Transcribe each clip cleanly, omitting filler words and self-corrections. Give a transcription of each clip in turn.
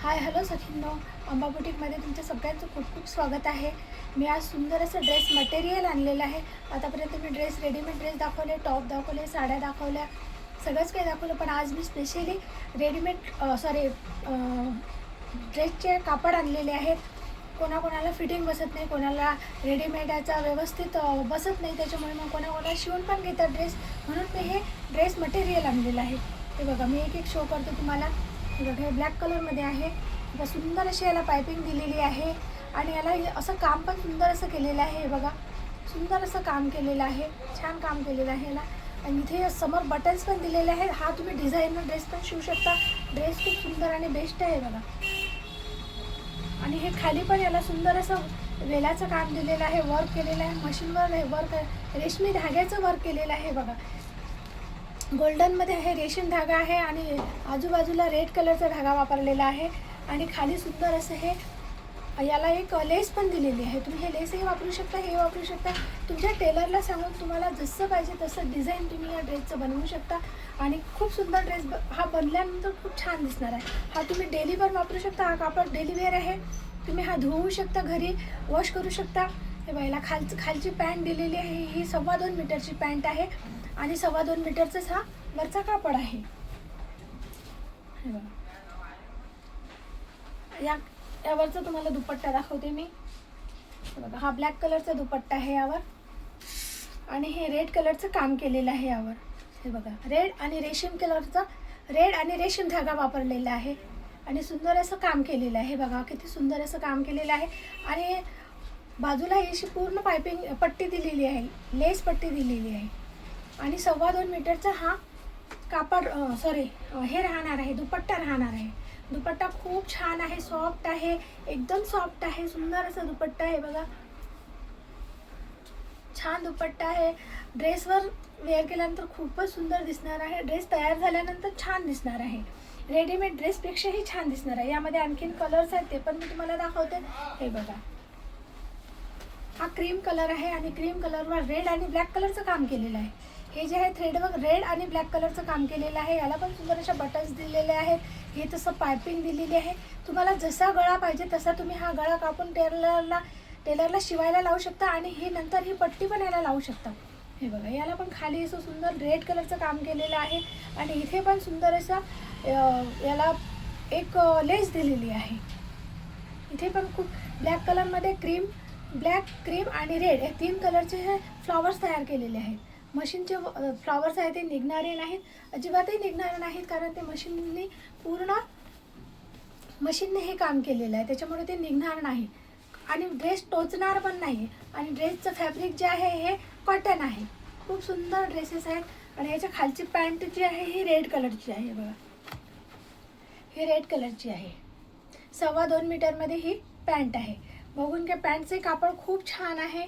Hi hello सखींनो, Amba बुटीकमध्ये तुमच्या सगळ्यांचं खूप खूप स्वागत आहे. मी आज सुंदर असं ड्रेस मटेरियल आणलेलं आहे. आतापर्यंत मी रेडीमेड ड्रेस दाखवले, टॉप दाखवले, साड्या दाखवल्या, सगळंच काही दाखवलं. पण आज मी स्पेशली ड्रेसचे कापड आणलेले आहेत. कोणाकोणाला फिटिंग बसत नाही, कोणाला रेडीमेडचा व्यवस्थित बसत नाही, त्याच्यामुळे मग कोणाकोणाला शिवून पण घेतात ड्रेस. म्हणून मी हे ड्रेस मटेरियल आणलेलं आहे. ते बघा, मी एक एक शो करते तुम्हाला. हे बघा, हे ब्लॅक कलरमध्ये आहे. बघा, सुंदर अशी याला पायपिंग दिलेली आहे आणि याला असं काम पण सुंदर असं केलेलं आहे. हे बघा, सुंदर असं काम केलेलं आहे, छान काम केलेलं आहे याला. आणि इथे समोर बटन्स पण दिलेले आहेत. हा तुम्ही डिझाईनर ड्रेस पण शिवू शकता. ड्रेस खूप सुंदर आणि बेस्ट आहे बघा. आणि हे खाली पण याला सुंदर असं वेलाचं काम दिलेलं आहे, वर्क केलेलं आहे. मशीनवर वर्क, रेशमी धाग्याचं वर्क केलेलं आहे बघा. गोल्डनमध्ये हे रेशीम धागा आहे आणि आजूबाजूला रेड कलरचा धागा वापरलेला आहे. आणि खाली सुंदर असं हे याला एक लेस पण दिलेली आहे. तुम्ही हे लेसही वापरू शकता, हे वापरू शकता. तुमच्या टेलरला सांगून तुम्हाला जसं पाहिजे तसं डिझाईन तुम्ही या ड्रेसचं बनवू शकता. आणि खूप सुंदर ड्रेस हा बनल्यानंतर खूप छान दिसणार आहे. हा तुम्ही डेली पण वापरू शकता. हा कापड डेली वेअर आहे. तुम्ही हा धुवू शकता, घरी वॉश करू शकता. हे बघा, खालची पॅन्ट दिलेली आहे. ही 2.25 मीटरची पॅन्ट आहे आणि 2.25 मीटरचाच हा वरचा कापड आहे. हे बघा, यावरचा तुम्हाला दुपट्टा दाखवते मी. बघा, हा ब्लॅक कलरचा दुपट्टा आहे यावर आणि हे रेड कलरचं काम केलेलं आहे यावर. हे बघा, रेड आणि रेशीम धागा वापरलेला आहे आणि सुंदर असं काम केलेलं आहे. बघा, किती सुंदर असं काम केलेलं आहे. आणि बाजूला अशी पूर्ण पायपिंग पट्टी दिलेली आहे, लेस पट्टी दिलेली आहे. आणि 2.25 मीटरचा हा कापड हे राहणार आहे, दुपट्टा राहणार आहे. दुपट्टा खूप छान आहे, सॉफ्ट आहे, एकदम सॉफ्ट आहे. सुंदर असा दुपट्टा आहे बघा, छान दुपट्टा आहे. ड्रेसवर वेअर केल्यानंतर खूपच सुंदर दिसणार आहे. ड्रेस तयार झाल्यानंतर छान दिसणार आहे. रेडीमेड ड्रेसपेक्षाही छान दिसणार आहे. यामध्ये आणखीन कलर्स आहेत, ते पण मी तुम्हाला दाखवते. हे बघा, हा क्रीम कलर आहे आणि क्रीम कलरवर रेड आणि ब्लॅक कलरचं काम केलेलं आहे. हे जे आहे थ्रेडवर रेड आणि ब्लॅक कलरचं काम केलेलं आहे. याला पण सुंदर अशा बटन्स दिलेले आहेत. हे तसं पायपिंग दिलेली आहे. तुम्हाला जसा गळा पाहिजे तसा तुम्ही हा गळा कापून टेलरला शिवायला लावू शकता आणि ही नंतर ही पट्टी पण याला लावू शकता. हे बघा, याला पण खाली असं सुंदर रेड कलरचं काम केलेलं आहे आणि इथे पण सुंदर असं याला एक लेस दिलेली आहे. इथे पण खूप ब्लॅक कलरमध्ये ब्लॅक, क्रीम आणि रेड हे 3 कलरचे हे फ्लॉवर्स तयार केलेले आहेत. मशीनचे फ्लॉवर्स आहेत ते निघणारे नाहीत, अजिबातही निघणारे नाहीत, कारण ते मशीनने हे काम केलेलं आहे, त्याच्यामुळे ते निघणार नाही. आणि ड्रेस टोचणार पण नाही. आणि ड्रेसचं फॅब्रिक जे आहे हे कॉटन आहे. खूप सुंदर ड्रेसेस आहेत. आणि याच्या खालची पॅन्ट जी आहे ही रेड कलरची आहे. बघा, ही रेड कलरची आहे. 2.25 मीटरमध्ये ही पॅन्ट आहे. बघून घ्या, पॅन्टचे कापड खूप छान आहे,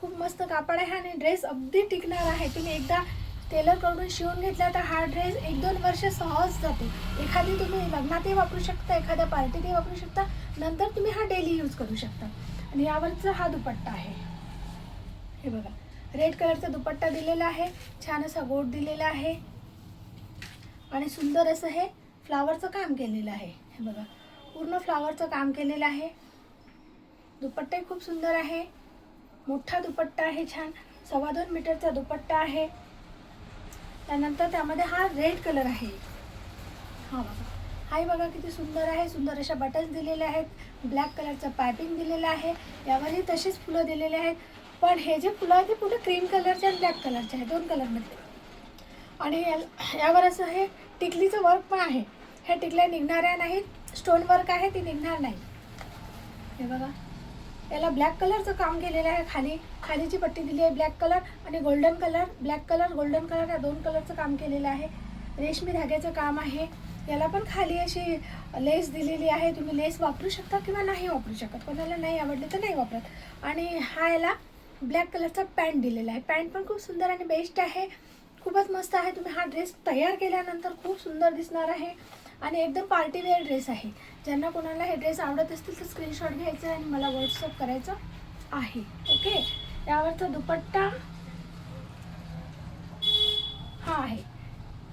खूप मस्त कापड आहे आणि ड्रेस अगदी टिकणार आहे. तुम्ही एकदा टेलरकडून शिवून घेतला तर हा ड्रेस 1-2 वर्ष सहज जाते. एखादी तुम्ही लग्नातही वापरू शकता, एखाद्या पार्टीतही वापरू शकता, नंतर तुम्ही हा डेली यूज करू शकता. आणि यावरचा हा दुपट्टा आहे. हे बघा, रेड कलरचा दुपट्टा दिलेला आहे, छान असा गोट दिलेला आहे आणि सुंदर असं हे फ्लावरचं काम केलेलं आहे. हे बघा, पूर्ण फ्लावरचं काम केलेलं आहे. दुपट्टाही खूप सुंदर आहे, मोठा दुपट्टा आहे, छान 2.25 मीटरचा दुपट्टा आहे. त्यानंतर त्यामध्ये हा रेड कलर आहे. हा बघा, हाही बघा किती सुंदर आहे. सुंदर अशा बटन्स दिलेले आहेत, ब्लॅक कलरचं पायपिंग दिलेलं आहे. यावरही तशीच फुलं दिलेले आहेत, पण हे जे फुलं आहेत ते पूर्ण क्रीम कलरचे आणि ब्लॅक कलरचे आहे, 2 कलरमध्ये. आणि यावर असं हे टिकलीचं वर्क पण आहे. ह्या टिकल्या निघणाऱ्या नाहीत, स्टोन वर्क आहे, ती निघणार नाही. हे बघा, याला ब्लॅक कलरचं काम केलेलं आहे. खालीची पट्टी दिली आहे ब्लॅक कलर आणि golden colour, black colour, golden colour या 2 कलरचं काम केलेलं आहे. रेशमी धाग्याचं काम आहे. याला पण खाली अशी लेस दिलेली आहे. तुम्ही लेस वापरू शकता किंवा नाही वापरू शकत, कोणाला नाही आवडले तर नाही वापरत. आणि हा याला ब्लॅक कलरचा पॅन्ट दिलेला आहे. पॅन्ट पण खूप सुंदर आणि बेस्ट आहे, खूपच मस्त आहे. तुम्ही हा ड्रेस तयार केल्यानंतर खूप सुंदर दिसणार आहे आणि एकदम पार्टीवेअर ड्रेस आहे. ज्यांना कोणाला हे ड्रेस आवडत असतील तर स्क्रीनशॉट घ्यायचं आणि मला व्हॉट्सअप करायचं आहे. ओके, यावरचा दुपट्टा हा आहे.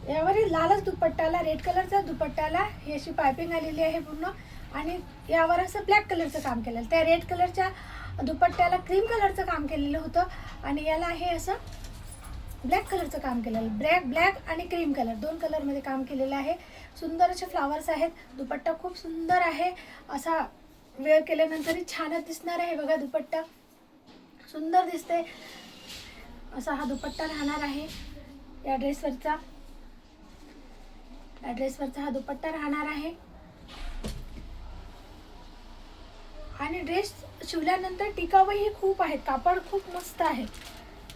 यावरील लालच दुपट्ट्याला, रेड कलरचा दुपट्ट्याला ही अशी पायपिंग आलेली आहे पूर्ण. आणि यावर असं ब्लॅक कलरचं काम केलेलं. त्या रेड कलरच्या दुपट्ट्याला क्रीम कलरचं काम केलेलं होतं आणि याला आहे असं ब्लॅक कलरचं काम केलेलं. ब्लॅक आणि क्रीम कलर 2 कलरमध्ये काम केलेलं आहे. सुंदर असे फ्लावर्स आहेत. दुपट्टा खूप सुंदर आहे. असा वेअर केल्यानंतरही छानच दिसणार आहे. बघा दुपट्टा सुंदर दिसते. असा हा दुपट्टा राहणार आहे या ड्रेसवरचा. या ड्रेसवरचा हा दुपट्टा राहणार आहे. आणि ड्रेस शिवल्यानंतर टिकाऊही खूप आहेत. कापड खूप मस्त आहे.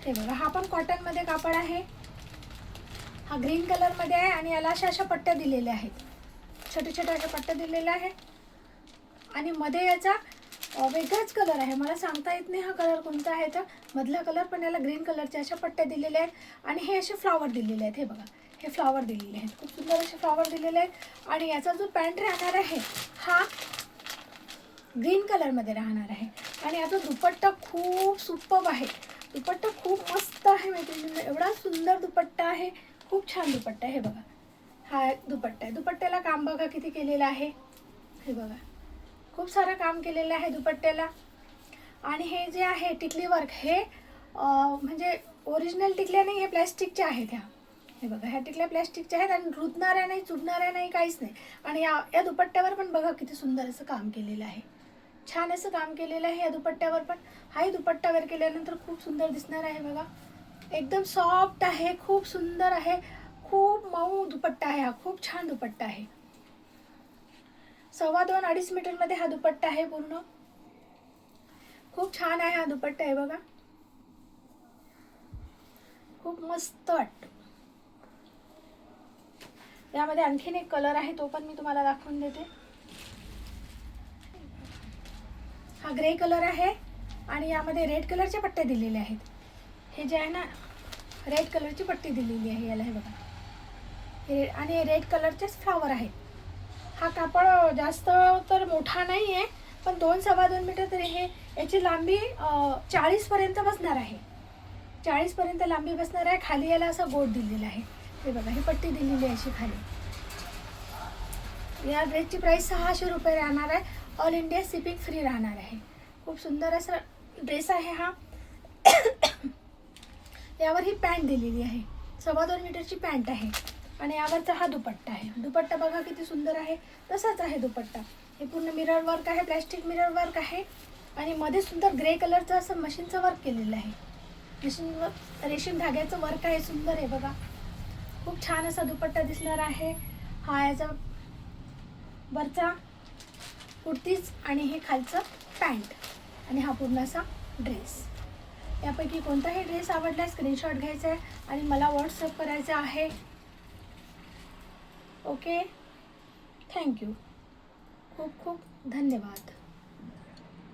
हे बघा हा पण कॉटनमध्ये कापड आहे. हा ग्रीन कलरमध्ये आहे आणि याला अशा पट्ट्या दिलेल्या आहेत. छोटे छोटे अशा पट्ट्या दिलेल्या आहेत. आणि मध्ये याचा वेगळाच कलर आहे. मला सांगता येत नाही हा कलर कोणता आहे तर मधला कलर, पण याला ग्रीन कलरच्या अशा पट्ट्या दिलेल्या आहेत. आणि हे असे फ्लावर दिलेले आहेत. हे बघा हे फ्लावर दिलेले आहेत. खूप सुंदर असे फ्लावर दिलेले आहेत. आणि याचा जो पॅन्ट राहणार आहे हा ग्रीन कलरमध्ये राहणार आहे. आणि याचा दुपट्टा खूप सुपर्ब आहे. दुपट्टा खूप मस्त आहे मैत्रिणींनो. एवढा सुंदर दुपट्टा आहे. खूप छान दुपट्टा आहे. हे बघा हा दुपट्टा आहे. दुपट्ट्याला काम बघा किती केलेलं आहे. हे बघा खूप सारं काम केलेलं आहे दुपट्ट्याला. आणि हे जे आहे टिकली वर्क हे म्हणजे ओरिजिनल टिकल्या नाही, हे प्लॅस्टिकच्या आहेत ह्या. हे बघा ह्या टिकल्या प्लॅस्टिकच्या आहेत आणि रुतणाऱ्या नाही, चुभणाऱ्या नाही, काहीच नाही. आणि या दुपट्ट्यावर पण बघा किती सुंदर असं काम केलेलं आहे. छान असं काम केलेलं आहे या दुपट्ट्यावर पण. हाही दुपट्टा वेअर केल्यानंतर खूप सुंदर दिसणार आहे. बघा एकदम सॉफ्ट आहे, खूप सुंदर आहे, खूप मऊ दुपट्टा आहे हा. खूप छान दुपट्टा आहे. 2.25-2.5 मीटरमध्ये हा दुपट्टा आहे पूर्ण. खूप छान आहे हा दुपट्टा. आहे बघा खूप मस्त वाटतो. यामध्ये आणखीन एक कलर आहे तो पण मी तुम्हाला दाखवून देते. हा ग्रे कलर आहे आणि यामध्ये रेड कलरच्या पट्ट्या दिलेल्या आहेत. हे जे आहे ना रेड कलरची पट्टी दिलेली आहे याला. हे बघा आणि रेड कलरचेच फ्लावर आहेत. हा कापड जास्त तर मोठा नाही आहे, पण 2-2.25 मीटर तरी हे. याची लांबी 40पर्यंत बसणार आहे. 40पर्यंत लांबी बसणार आहे. खाली याला असं गोट दिलेलं आहे. हे बघा ही पट्टी दिलेली आहे अशी खाली. या ड्रेसची प्राईस 600 रुपये राहणार आहे. ऑल इंडिया शिपिंग फ्री राहणार आहे. खूप सुंदर असा ड्रेस आहे हा. यावर ही पॅन्ट दिलेली आहे. 2.25 मीटरची पॅन्ट आहे. आणि यावरचा हा दुपट्टा आहे. दुपट्टा बघा किती सुंदर आहे. तसाच आहे दुपट्टा. हे पूर्ण मिरर वर्क आहे, प्लॅस्टिक मिरर वर्क आहे. आणि मध्ये सुंदर ग्रे कलरचं असं मशीनचं वर्क केलेलं आहे. रेशीम धाग्याचं वर्क आहे. सुंदर आहे बघा. खूप छान असा दुपट्टा दिसणार आहे हा. याचा वरचा कुर्तीज आणि हे खालचं पॅन्ट आणि हा पूर्ण असा ड्रेस. यापैकी कोणताही ड्रेस आवडला स्क्रीनशॉट घ्यायचा आहे आणि मला व्हॉट्सअप करायचा आहे. Okay thank you. खूप खूप धन्यवाद.